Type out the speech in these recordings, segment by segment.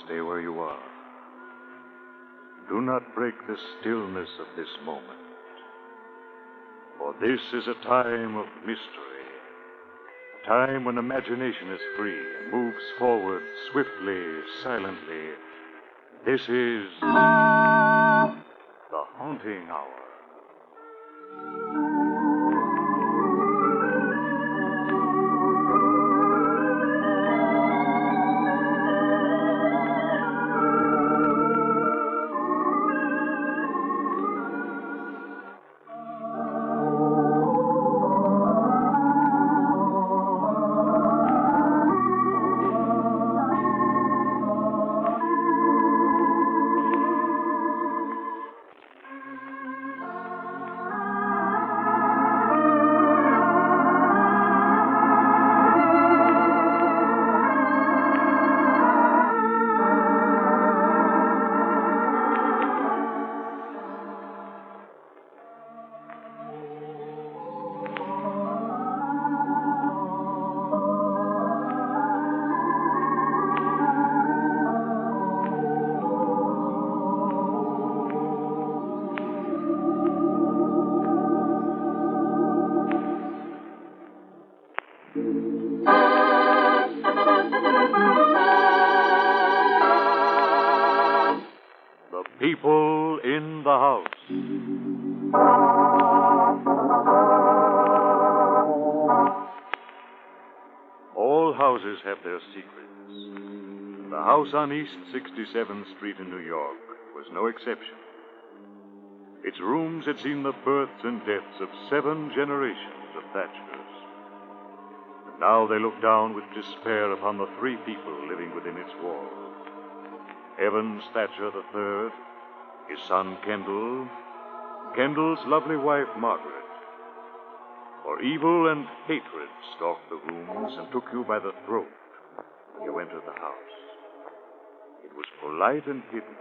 stay where you are. Do not break the stillness of this moment. For this is a time of mystery. A time when imagination is free and moves forward swiftly, silently. This is the Haunting Hour. People in the house. All houses have their secrets. The house on East 67th Street in New York was no exception. Its rooms had seen the births and deaths of 7 generations of thatchers. And now they looked down with despair upon the 3 people living within its walls. Evans Thatcher III, his son Kendall, Kendall's lovely wife Margaret. For evil and hatred stalked the rooms and took you by the throat when you entered the house. It was polite and hidden,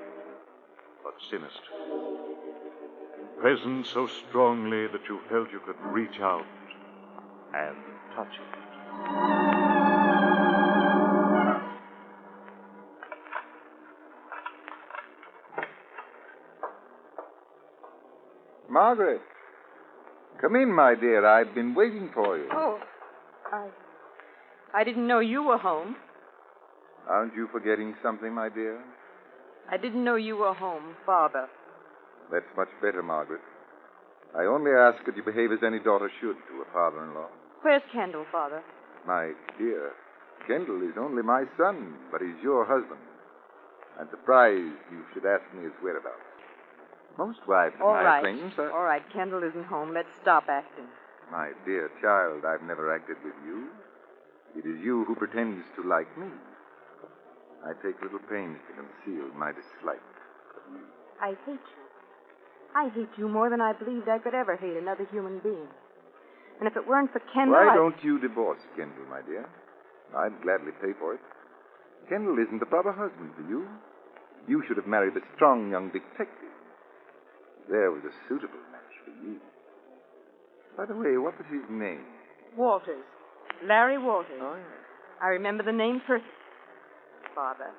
but sinister. Present so strongly that you felt you could reach out and touch it. Margaret, come in, my dear. I've been waiting for you. Oh, I didn't know you were home. Aren't you forgetting something, my dear? I didn't know you were home, Father. That's much better, Margaret. I only ask that you behave as any daughter should to a father-in-law. Where's Kendall, Father? My dear, Kendall is only my son, but he's your husband. I'm surprised you should ask me his whereabouts. Most wives of my acquaintance are... All right, Kendall isn't home. Let's stop acting. My dear child, I've never acted with you. It is you who pretends to like me. I take little pains to conceal my dislike of you. I hate you. I hate you more than I believed I could ever hate another human being. And if it weren't for Kendall, Why don't you divorce Kendall, my dear? I'd gladly pay for it. Kendall isn't the proper husband for you. You should have married a strong young detective. There was a suitable match for you. By the way, what was his name? Walters. Larry Walters. Oh, yes. I remember the name perfectly, Father.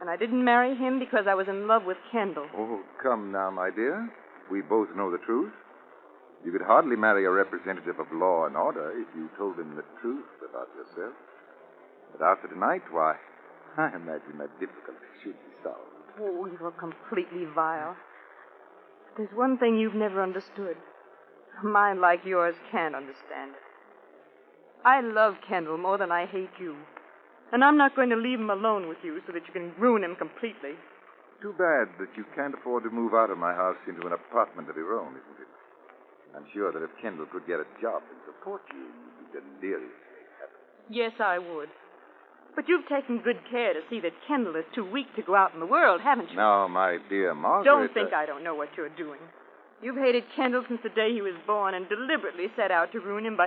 And I didn't marry him because I was in love with Kendall. Oh, come now, my dear. We both know the truth. You could hardly marry a representative of law and order if you told him the truth about yourself. But after tonight, why, I imagine that difficulty should be solved. Oh, you're completely vile. There's one thing you've never understood. A mind like yours can't understand it. I love Kendall more than I hate you. And I'm not going to leave him alone with you so that you can ruin him completely. Too bad that you can't afford to move out of my house into an apartment of your own, isn't it? I'm sure that if Kendall could get a job and support you, you'd be deliriously happy. Yes, I would. But you've taken good care to see that Kendall is too weak to go out in the world, haven't you? Now, my dear Margaret... Don't think I don't know what you're doing. You've hated Kendall since the day he was born and deliberately set out to ruin him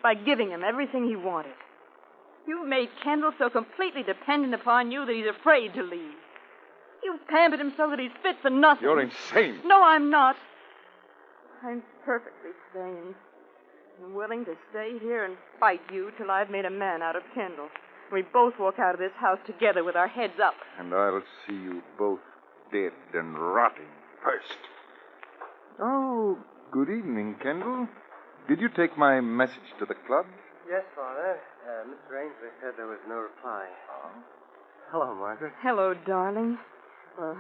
by giving him everything he wanted. You've made Kendall so completely dependent upon you that he's afraid to leave. You've pampered him so that he's fit for nothing. You're insane. No, I'm not. I'm perfectly sane. I'm willing to stay here and fight you till I've made a man out of Kendall. We both walk out of this house together with our heads up. And I'll see you both dead and rotting first. Oh, good evening, Kendall. Did you take my message to the club? Yes, Father. Mr. Ainsley said there was no reply. Hello, Margaret. Hello, darling. Well,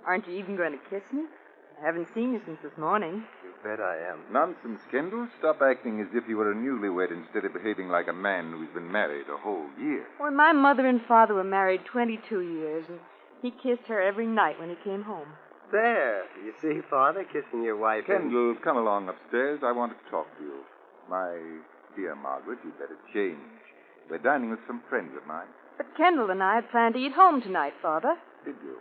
aren't you even going to kiss me? I haven't seen you since this morning. You bet I am. Nonsense, Kendall. Stop acting as if you were a newlywed instead of behaving like a man who's been married a whole year. Well, my mother and father were married 22 years, and he kissed her every night when he came home. There. You see, Father, kissing your wife. Kendall, come along upstairs. I want to talk to you. My dear Margaret, you'd better change. We're dining with some friends of mine. But Kendall and I had planned to eat home tonight, Father. Did you?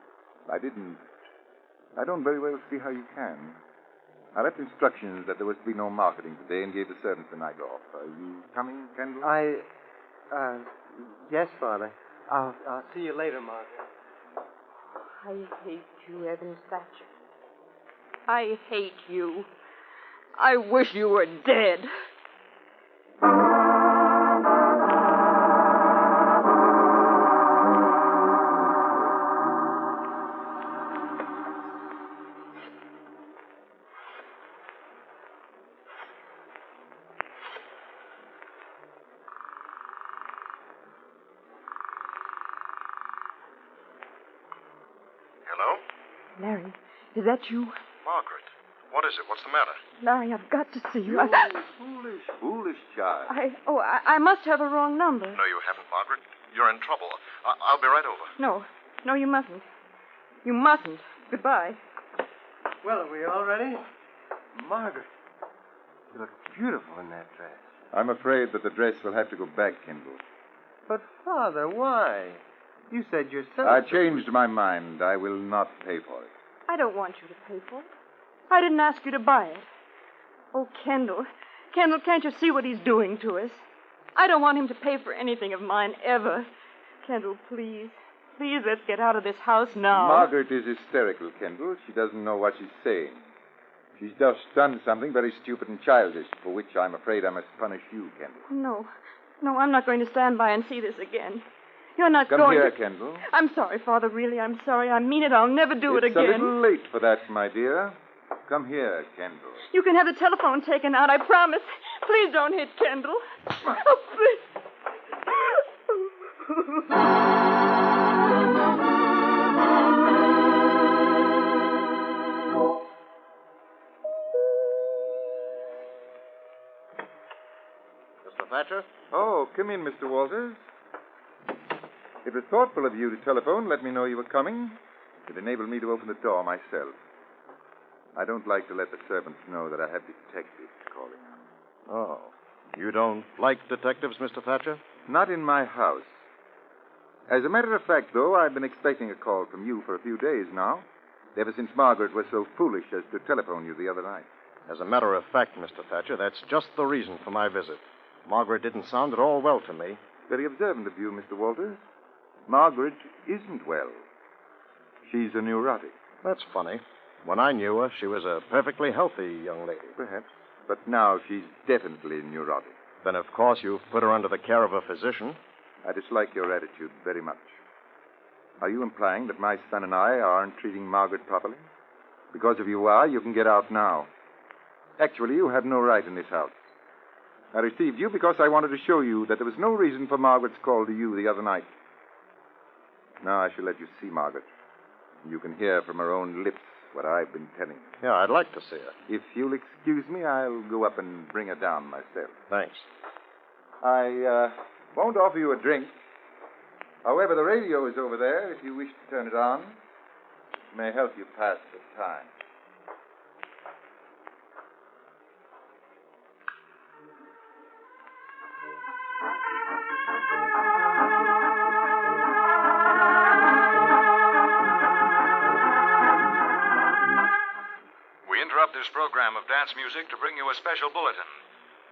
I don't very well see how you can. I left instructions that there was to be no marketing today and gave the servants the night off. Are you coming, Kendall? Yes, Father. I'll see you later, Margaret. I hate you, Evans Thatcher. I hate you. I wish you were dead. Hello? Larry, is that you? Margaret. What is it? What's the matter? Larry, I've got to see you. Foolish child. I must have a wrong number. No, you haven't, Margaret. You're in trouble. I'll be right over. No, you mustn't. You mustn't. Goodbye. Well, are we all ready? Margaret, you look beautiful in that dress. I'm afraid that the dress will have to go back, Kendall. But, Father, why? You said yourself... I changed my mind. I will not pay for it. I don't want you to pay for it. I didn't ask you to buy it. Oh, Kendall. Kendall, can't you see what he's doing to us? I don't want him to pay for anything of mine ever. Kendall, please. Please, let's get out of this house now. Margaret is hysterical, Kendall. She doesn't know what she's saying. She's just done something very stupid and childish, for which I'm afraid I must punish you, Kendall. No, I'm not going to stand by and see this again. You're not Come going here, to... Kendall. I'm sorry, Father, really, I'm sorry. I mean it. I'll never do it again. It's a little late for that, my dear. Come here, Kendall. You can have the telephone taken out, I promise. Please don't hit Kendall. Oh, please. Mr. Thatcher? Oh, come in, Mr. Walters. It was thoughtful of you to telephone, let me know you were coming. It enabled me to open the door myself. I don't like to let the servants know that I have detectives calling. Oh. You don't like detectives, Mr. Thatcher? Not in my house. As a matter of fact, though, I've been expecting a call from you for a few days now, ever since Margaret was so foolish as to telephone you the other night. As a matter of fact, Mr. Thatcher, that's just the reason for my visit. Margaret didn't sound at all well to me. Very observant of you, Mr. Walters. Margaret isn't well. She's a neurotic. That's funny. When I knew her, she was a perfectly healthy young lady. Perhaps. But now she's definitely neurotic. Then, of course, you've put her under the care of a physician. I dislike your attitude very much. Are you implying that my son and I aren't treating Margaret properly? Because if you are, you can get out now. Actually, you have no right in this house. I received you because I wanted to show you that there was no reason for Margaret's call to you the other night. Now I shall let you see Margaret. You can hear from her own lips what I've been telling you. Yeah, I'd like to see her. If you'll excuse me, I'll go up and bring her down myself. Thanks. I won't offer you a drink. However, the radio is over there if you wish to turn it on. It may help you pass the time. This program of dance music to bring you a special bulletin.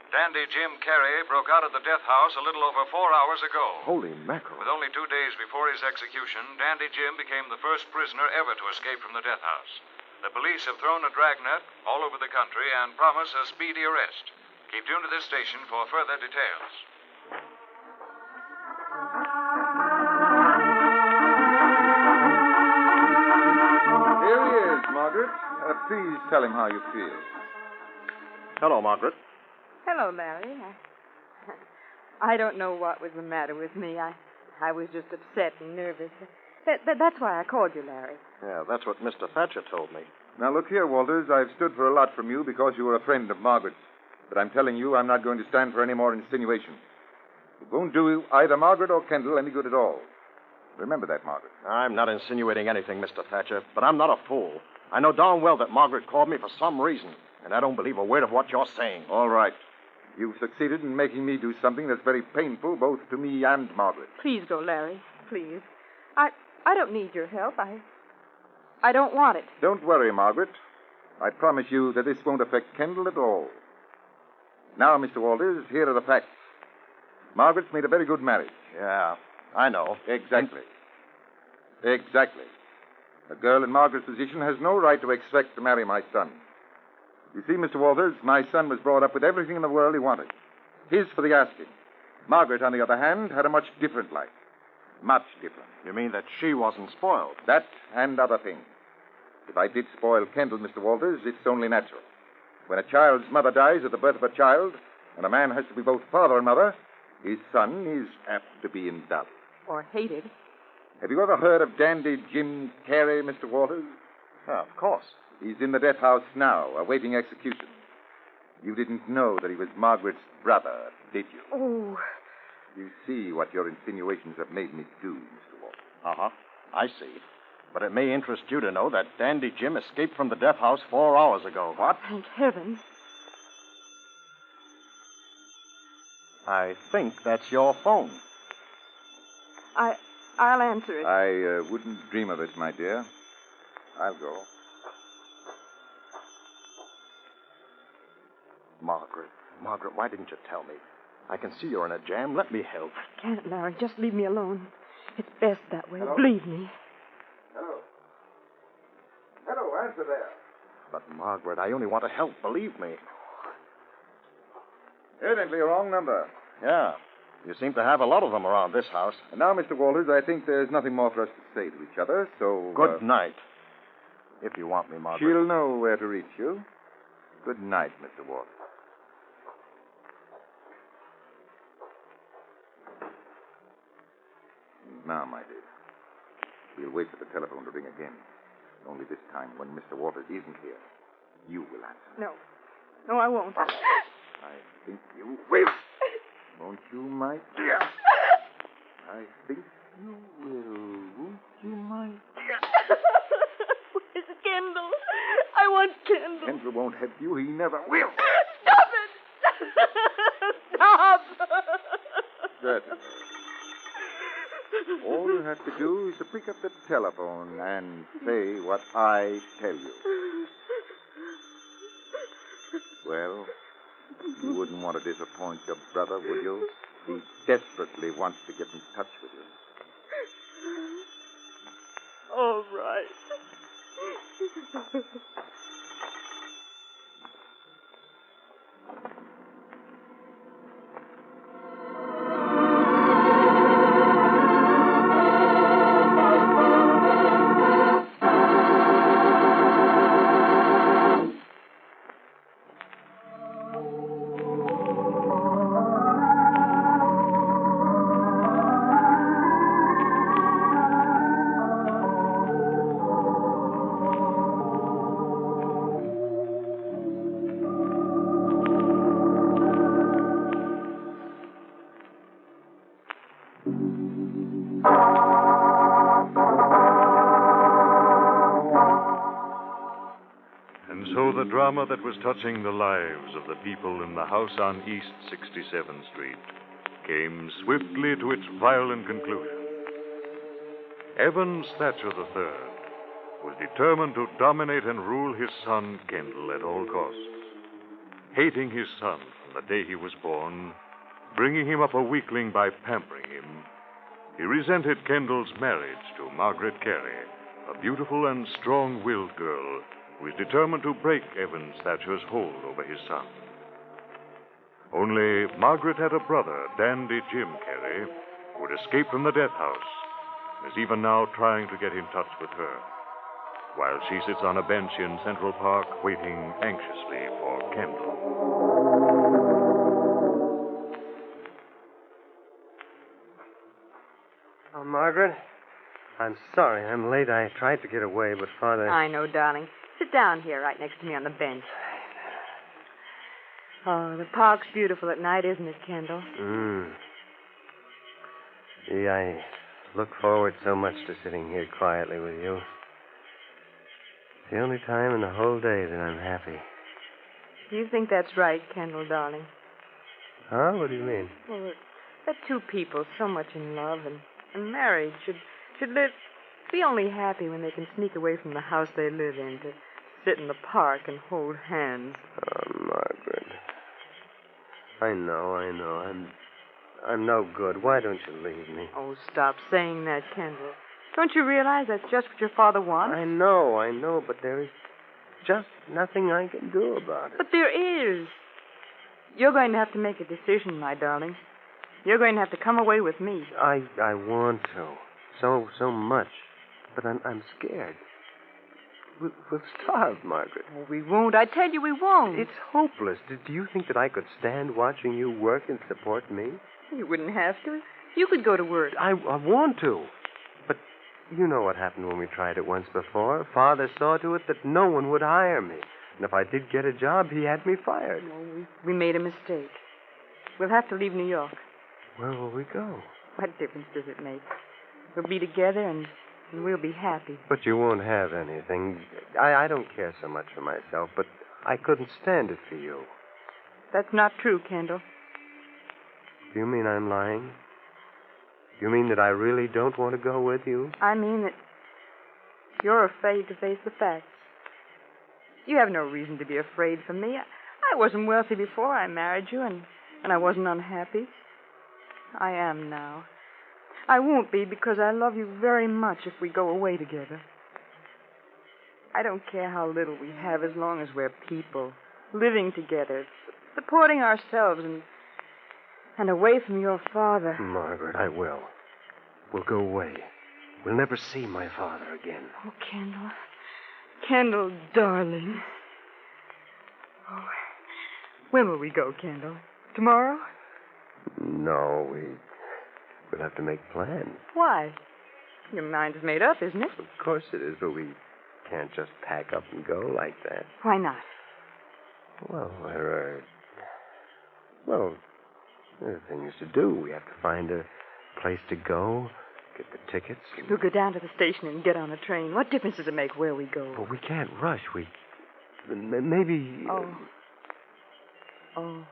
Dandy Jim Carrey broke out of the death house a little over 4 hours ago. Holy mackerel. With only 2 days before his execution, Dandy Jim became the first prisoner ever to escape from the death house. The police have thrown a dragnet all over the country and promise a speedy arrest. Keep tuned to this station for further details. Please tell him how you feel. Hello, Margaret. Hello, Larry. I don't know what was the matter with me. I was just upset and nervous. That's why I called you, Larry. Yeah, that's what Mr. Thatcher told me. Now, look here, Walters. I've stood for a lot from you because you were a friend of Margaret's. But I'm telling you, I'm not going to stand for any more insinuations. It won't do either Margaret or Kendall any good at all. Remember that, Margaret. I'm not insinuating anything, Mr. Thatcher, but I'm not a fool. I know darn well that Margaret called me for some reason, and I don't believe a word of what you're saying. All right. You've succeeded in making me do something that's very painful both to me and Margaret. Please go, Larry. Please. I don't need your help. I don't want it. Don't worry, Margaret. I promise you that this won't affect Kendall at all. Now, Mr. Walters, here are the facts. Margaret's made a very good marriage. Yeah, I know. Exactly. Exactly. A girl in Margaret's position has no right to expect to marry my son. You see, Mr. Walters, my son was brought up with everything in the world he wanted. His for the asking. Margaret, on the other hand, had a much different life. Much different. You mean that she wasn't spoiled? That and other things. If I did spoil Kendall, Mr. Walters, it's only natural. When a child's mother dies at the birth of a child, and a man has to be both father and mother, his son is apt to be in doubt. Or hated. Have you ever heard of Dandy Jim Carey, Mr. Walters? Yeah, of course. He's in the death house now, awaiting execution. You didn't know that he was Margaret's brother, did you? Oh. You see what your insinuations have made me do, Mr. Walters. Uh-huh. I see. But it may interest you to know that Dandy Jim escaped from the death house 4 hours ago. What? Thank heaven. I think that's your phone. I'll answer it. I wouldn't dream of it, my dear. I'll go. Margaret, why didn't you tell me? I can see you're in a jam. Let me help. I can't, Larry. Just leave me alone. It's best that way. Hello? Believe me. Hello. Hello, answer there. But, Margaret, I only want to help. Believe me. Evidently a wrong number. Yeah. You seem to have a lot of them around this house. And now, Mr. Walters, I think there's nothing more for us to say to each other, so... Good night. If you want me, Margaret. She'll know where to reach you. Good night, Mr. Walters. Now, my dear, we'll wait for the telephone to ring again. Only this time, when Mr. Walters isn't here, you will answer. No. No, I won't. I think you will. Won't you, my dear? I think you will. Won't you, my dear? Where's Kendall? I want Kendall. Kendall won't help you. He never will. Stop it! Stop! Certainly. All you have to do is to pick up the telephone and say what I tell you. Well, you wouldn't want to disappoint your brother, would you? He desperately wants to get in touch with you. All right. So the drama that was touching the lives of the people in the house on East 67th Street came swiftly to its violent conclusion. Evans Thatcher III was determined to dominate and rule his son Kendall at all costs. Hating his son from the day he was born, bringing him up a weakling by pampering him, he resented Kendall's marriage to Margaret Carey, a beautiful and strong-willed girl who was determined to break Evans Thatcher's hold over his son. Only Margaret had a brother, Dandy Jim Carey, who had escaped from the death house and is even now trying to get in touch with her. while she sits on a bench in Central Park waiting anxiously for Kendall. Oh, Margaret, I'm sorry I'm late. I tried to get away, but Father... I know, darling. Sit down here right next to me on the bench. Oh, the park's beautiful at night, isn't it, Kendall? Gee, I look forward so much to sitting here quietly with you. It's the only time in the whole day that I'm happy. Do you think that's right, Kendall, darling? Huh? What do you mean? Well, that two people so much in love and married should live, be only happy when they can sneak away from the house they live in to sit in the park and hold hands. Oh, Margaret. I know. I'm no good. Why don't you leave me? Oh, stop saying that, Kendall. Don't you realize that's just what your father wants? I know, but there is just nothing I can do about it. But there is. You're going to have to make a decision, my darling. You're going to have to come away with me. I want to. So much. But I'm scared. We'll starve, Margaret. Oh, we won't. I tell you we won't. It's hopeless. Do you think that I could stand watching you work and support me? You wouldn't have to. You could go to work. I want to. But you know what happened when we tried it once before. Father saw to it that no one would hire me. And if I did get a job, he had me fired. No, we made a mistake. We'll have to leave New York. Where will we go? What difference does it make? We'll be together and we'll be happy. But you won't have anything. I don't care so much for myself, but I couldn't stand it for you. That's not true, Kendall. Do you mean I'm lying? You mean that I really don't want to go with you? I mean that you're afraid to face the facts. You have no reason to be afraid for me. I wasn't wealthy before I married you, and I wasn't unhappy. I am now. I won't be because I love you very much if we go away together. I don't care how little we have as long as we're people, living together, supporting ourselves and away from your father. Margaret, I will. We'll go away. We'll never see my father again. Oh, Kendall. Kendall, darling. Oh, when will we go, Kendall? Tomorrow? No, we'll have to make plans. Why? Your mind is made up, isn't it? Of course it is, but we can't just pack up and go like that. Why not? Well, there are things to do. We have to find a place to go, get the tickets. We'll go down to the station and get on a train. What difference does it make where we go? But we can't rush. Maybe... Oh.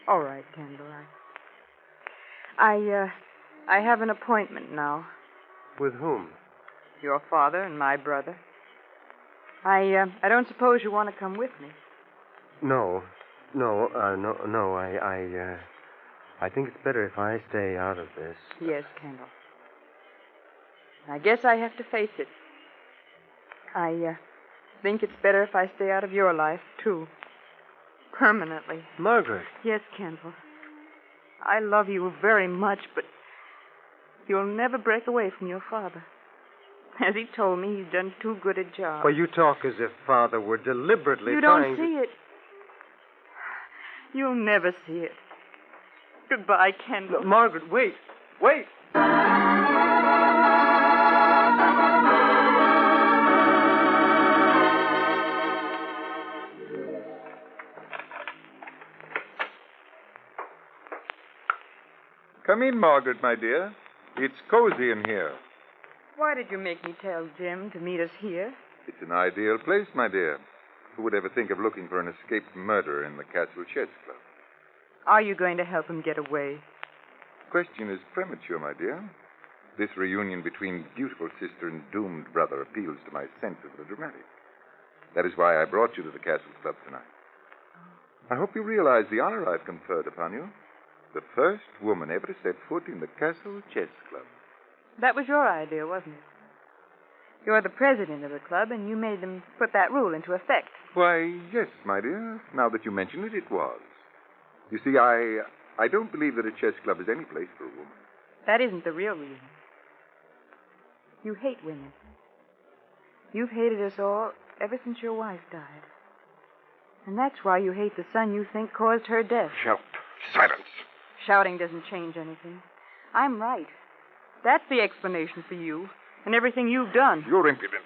All right, Kendall. I have an appointment now. With whom? Your father and my brother. I don't suppose you want to come with me. No. I think it's better if I stay out of this. Yes, Kendall. I guess I have to face it. I think it's better if I stay out of your life, too. Permanently. Margaret. Yes, Kendall. I love you very much, but you'll never break away from your father. As he told me, he's done too good a job. Well, you talk as if Father were deliberately You trying don't see it. You'll never see it. Goodbye, Kendall. No, Margaret, wait. Wait! Come in, Margaret, my dear. It's cozy in here. Why did you make me tell Jim to meet us here? It's an ideal place, my dear. Who would ever think of looking for an escaped murderer in the Castle Chess Club? Are you going to help him get away? The question is premature, my dear. This reunion between beautiful sister and doomed brother appeals to my sense of the dramatic. That is why I brought you to the Castle Club tonight. I hope you realize the honor I've conferred upon you. The first woman ever to set foot in the Castle Chess Club. That was your idea, wasn't it? You're the president of the club, and you made them put that rule into effect. Why, yes, my dear. Now that you mention it, it was. You see, I don't believe that a chess club is any place for a woman. That isn't the real reason. You hate women. You've hated us all ever since your wife died. And that's why you hate the son you think caused her death. Shout. Silence. Shouting doesn't change anything. I'm right. That's the explanation for you and everything you've done. You're impudent.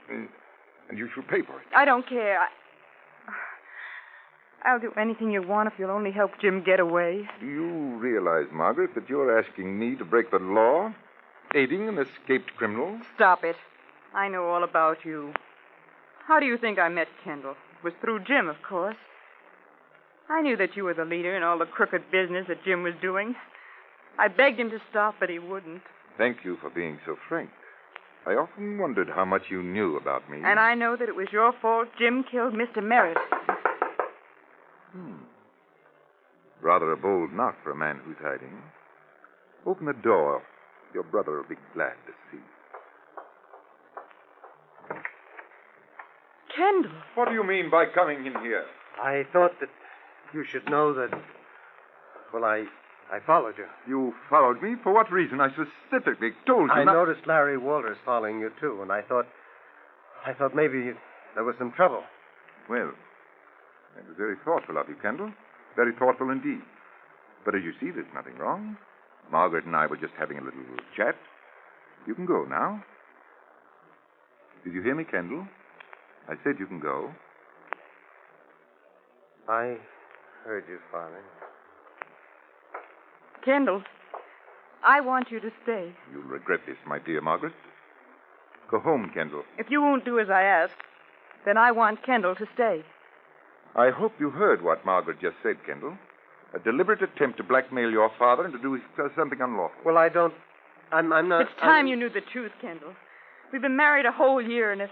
And you shall pay for it. I don't care. I'll do anything you want if you'll only help Jim get away. Do you realize, Margaret, that you're asking me to break the law? Aiding an escaped criminal? Stop it. I know all about you. How do you think I met Kendall? It was through Jim, of course. I knew that you were the leader in all the crooked business that Jim was doing. I begged him to stop, but he wouldn't. Thank you for being so frank. I often wondered how much you knew about me. And I know that it was your fault Jim killed Mr. Merritt. Rather a bold knock for a man who's hiding. Open the door. Your brother will be glad to see. Kendall. What do you mean by coming in here? I thought that you should know that... Well, I followed you. You followed me? For what reason? I specifically told you I not... noticed Larry Walters following you, too, and I thought maybe there was some trouble. Well, that was very thoughtful of you, Kendall. Very thoughtful indeed. But as you see, there's nothing wrong. Margaret and I were just having a little chat. You can go now. Did you hear me, Kendall? I said you can go. I heard you, Father. Kendall, I want you to stay. You'll regret this, my dear Margaret. Go home, Kendall. If you won't do as I ask, then I want Kendall to stay. I hope you heard what Margaret just said, Kendall. A deliberate attempt to blackmail your father and to do something unlawful. Well, I don't... I'm not... It's time you knew the truth, Kendall. We've been married a whole year, and if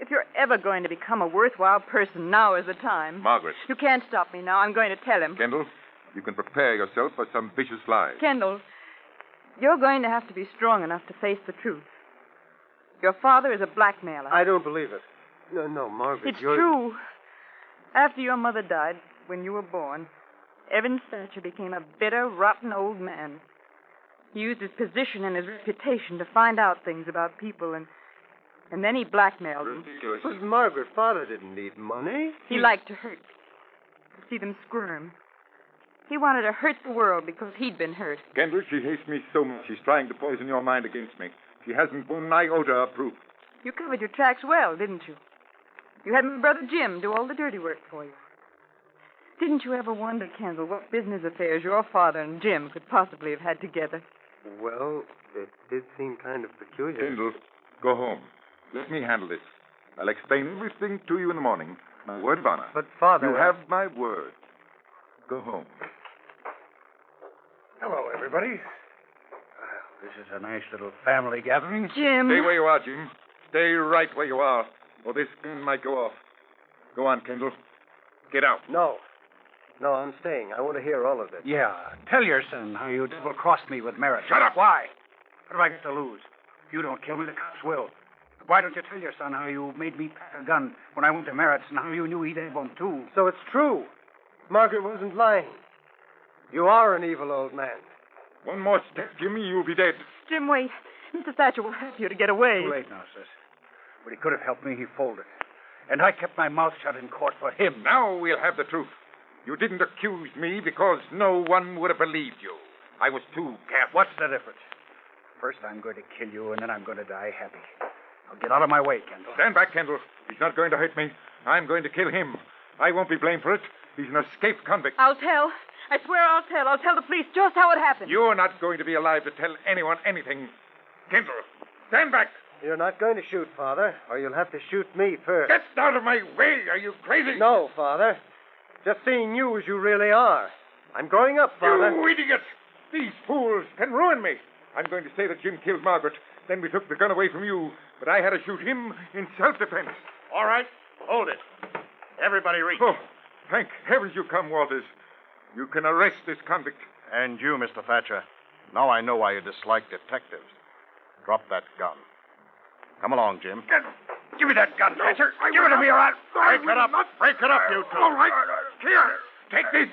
you're ever going to become a worthwhile person, now is the time. Margaret. You can't stop me now. I'm going to tell him. Kendall, you can prepare yourself for some vicious lies. Kendall, you're going to have to be strong enough to face the truth. Your father is a blackmailer. I don't believe it. No, Margaret, It's true. After your mother died, when you were born, Evan Thatcher became a bitter, rotten old man. He used his position and his reputation to find out things about people, and then he blackmailed them. But Margaret, Father didn't need money. He liked to hurt people, to see them squirm. He wanted to hurt the world because he'd been hurt. Kendall, she hates me so much. She's trying to poison your mind against me. She hasn't one iota of proof. You covered your tracks well, didn't you? You had my brother Jim do all the dirty work for you. Didn't you ever wonder, Kendall, what business affairs your father and Jim could possibly have had together? Well, it did seem kind of peculiar. Kendall, go home. Let me handle this. I'll explain everything to you in the morning. My word of honor. But, Father... You have my word. Go home. Hello, everybody. This is a nice little family gathering. Jim. Stay where you are, Jim. Stay right where you are, or this gun might go off. Go on, Kendall. Get out. No, I'm staying. I want to hear all of it. Yeah, tell your son how you double-crossed me with Merritt. Shut up. Why? What have I got to lose? If you don't kill me, the cops will. Why don't you tell your son how you made me pack a gun when I went to Merritt's and how you knew he'd have one, too? So it's true. Margaret wasn't lying. You are an evil old man. One more step, Jimmy, you'll be dead. Jim, wait. Mr. Thatcher will help you to get away. Too late now, sis. But he could have helped me. He folded. And I kept my mouth shut in court for him. Now we'll have the truth. You didn't accuse me because no one would have believed you. I was too careful. What's the difference? First, I'm going to kill you, and then I'm going to die happy. Now get out of my way, Kendall. Stand back, Kendall. He's not going to hurt me. I'm going to kill him. I won't be blamed for it. He's an escaped convict. I'll tell. I swear I'll tell. I'll tell the police just how it happened. You're not going to be alive to tell anyone anything. Kendall, stand back. You're not going to shoot, Father, or you'll have to shoot me first. Get out of my way. Are you crazy? No, Father. Just seeing you as you really are. I'm growing up, Father. You idiot! These fools can ruin me. I'm going to say that Jim killed Margaret. Then we took the gun away from you. But I had to shoot him in self-defense. All right. Hold it. Everybody reach. Oh, thank heavens you come, Walters. You can arrest this convict. And you, Mr. Thatcher. Now I know why you dislike detectives. Drop that gun. Come along, Jim. Give me that gun, Thatcher. Give it to me, all right. Break it up. Break it up, you two. All right. Here, take this.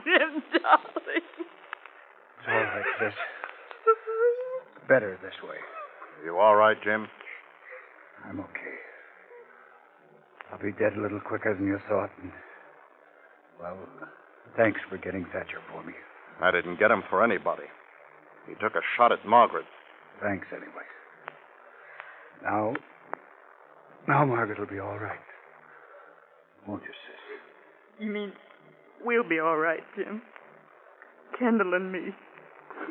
Jim, darling. sis. Better this way. You all right, Jim? I'm okay. I'll be dead a little quicker than you thought. And, well, thanks for getting Thatcher for me. I didn't get him for anybody. He took a shot at Margaret. Thanks anyway. Now, Margaret will be all right. Won't you, sis? You mean we'll be all right, Jim? Kendall and me.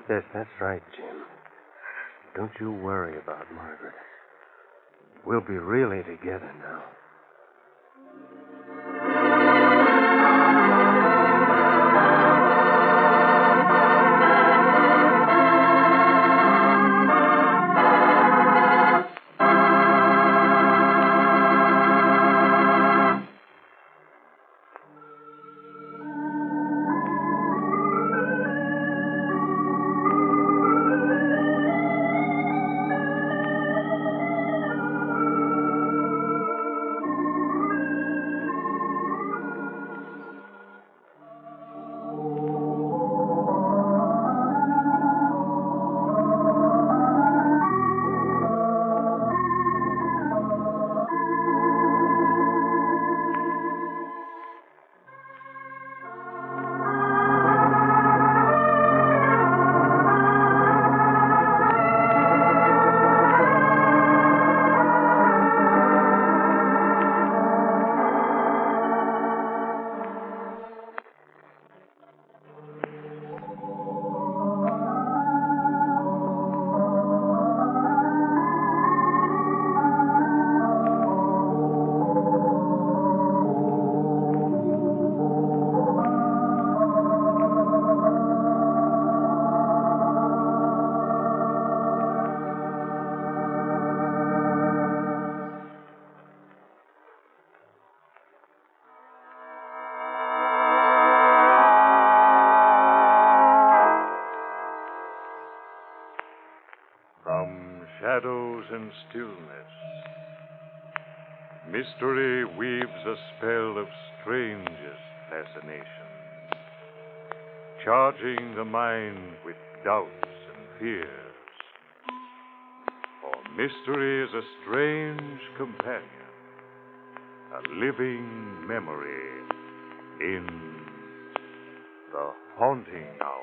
Yes, that's right, Jim. Don't you worry about Margaret. We'll be really together now. From shadows and stillness, mystery weaves a spell of strangest fascination, charging the mind with doubts and fears. For mystery is a strange companion, a living memory in the haunting hour.